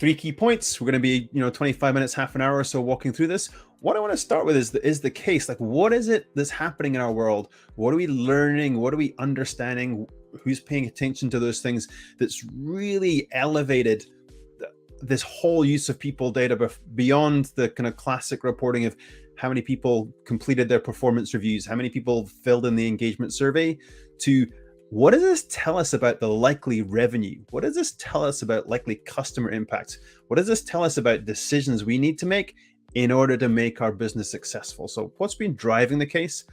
three key points. We're going to be, 25 minutes, half an hour or so walking through this. What I want to start with is the case. Like, what is it that's happening in our world? What are we learning? What are we understanding? Who's paying attention to those things that's really elevated this whole use of people data beyond the kind of classic reporting of how many people completed their performance reviews, how many people filled in the engagement survey, to what does this tell us about the likely revenue? What does this tell us about likely customer impact? What does this tell us about decisions we need to make in order to make our business successful? So what's been driving the case?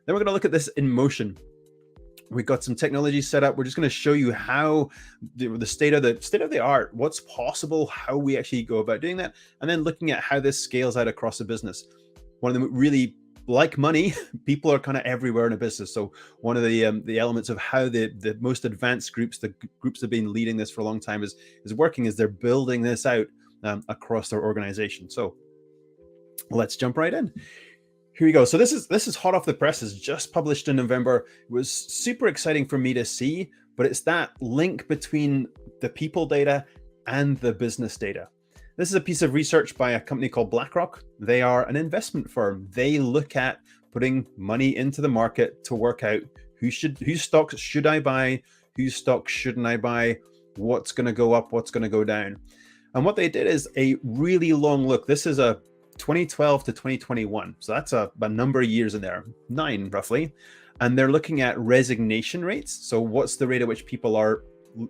Then we're going to look at this in motion. We've got some technology set up. We're just going to show you how the state of the art, what's possible, how we actually go about doing that, and then looking at how this scales out across a business. One of them really, like money, people are kind of everywhere in a business. So one of the elements of how the most advanced groups, the groups that have been leading this for a long time, is working, is they're building this out across their organization. So let's jump right in. Here we go. So this is hot off the presses, just published in November. It was super exciting for me to see, but it's that link between the people data and the business data. This is a piece of research by a company called BlackRock. They are an investment firm. They look at putting money into the market to work out whose stocks should I buy, whose stocks shouldn't I buy, what's going to go up, what's going to go down. And what they did is a really long look. This is a 2012 to 2021. So that's a number of years in there, 9 roughly. And they're looking at resignation rates. So what's the rate at which people are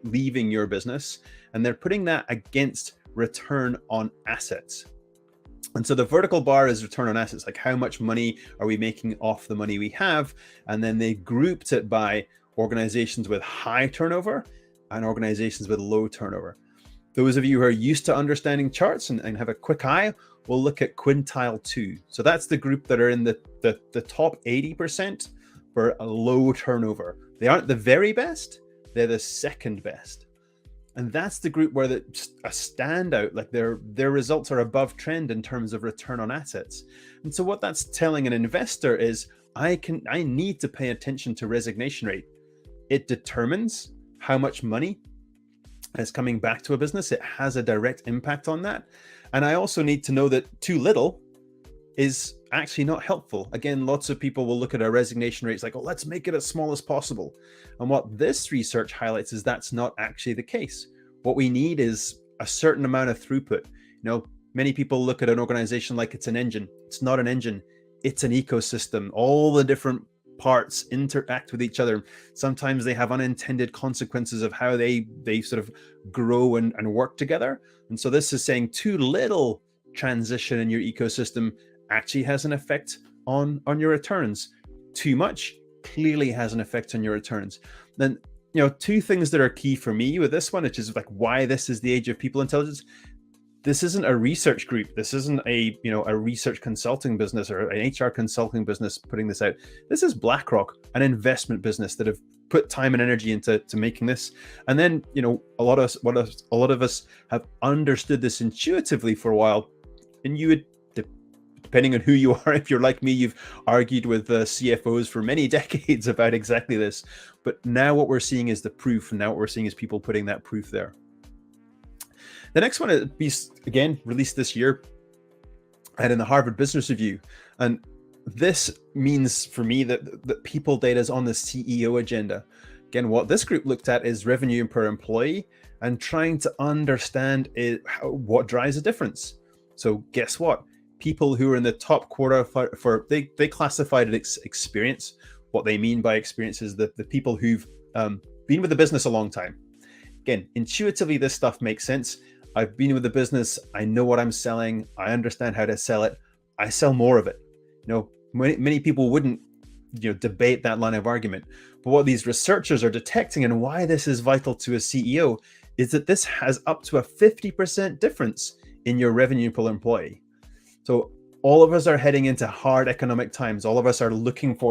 leaving your business? And they're putting that against return on assets. And so the vertical bar is return on assets, like how much money are we making off the money we have? And then they grouped it by organizations with high turnover and organizations with low turnover. Those of you who are used to understanding charts and have a quick eye, we'll look at quintile 2. So that's the group that are in the top 80% for a low turnover. They aren't the very best, they're the second best. And that's the group where a standout, like their results are above trend in terms of return on assets. And so what that's telling an investor is I need to pay attention to resignation rate. It determines how much money is coming back to a business. It has a direct impact on that. And I also need to know that too little is actually not helpful. Again, lots of people will look at our resignation rates like, oh, let's make it as small as possible. And what this research highlights is that's not actually the case. What we need is a certain amount of throughput. Many people look at an organization like it's an engine. It's not an engine. It's an ecosystem. All the different parts interact with each other. Sometimes they have unintended consequences of how they sort of grow and work together. And so this is saying too little transition in your ecosystem actually has an effect on your returns. Too much clearly has an effect on your returns. Then, two things that are key for me with this one, which is like why this is the age of people intelligence. This isn't a research group. This isn't a research consulting business or an HR consulting business putting this out. This is BlackRock, an investment business that have put time and energy into making this. And then, a lot of us have understood this intuitively for a while. And you would, depending on who you are, if you're like me, you've argued with CFOs for many decades about exactly this. But now what we're seeing is the proof. And now what we're seeing is people putting that proof there. The next one is, again, released this year and in the Harvard Business Review. And this means for me that people data is on the CEO agenda. Again, what this group looked at is revenue per employee and trying to understand what drives the difference. So guess what? People who are in the top quarter they classified it experience. What they mean by experience is the people who've been with the business a long time. Again, intuitively, this stuff makes sense. I've been with the business. I know what I'm selling. I understand how to sell it. I sell more of it. Many people wouldn't, debate that line of argument. But what these researchers are detecting and why this is vital to a CEO is that this has up to a 50% difference in your revenue per employee. So all of us are heading into hard economic times. All of us are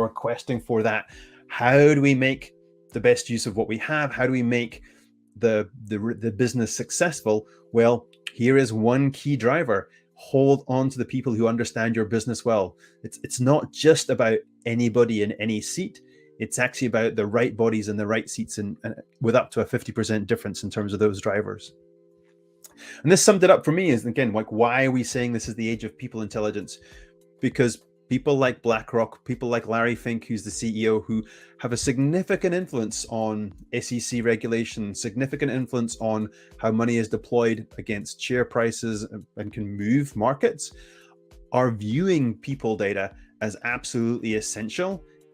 questing for that. How do we make the best use of what we have? How do we make the business successful? Well, here is one key driver. Hold on to the people who understand your business well. It's not just about anybody in any seat. It's actually about the right bodies in the right seats and with up to a 50% difference in terms of those drivers. And this summed it up for me is, again, like, why are we saying this is the age of people intelligence? Because people like BlackRock, people like Larry Fink, who's the CEO, who have a significant influence on SEC regulation, significant influence on how money is deployed against share prices and can move markets, are viewing people data as absolutely essential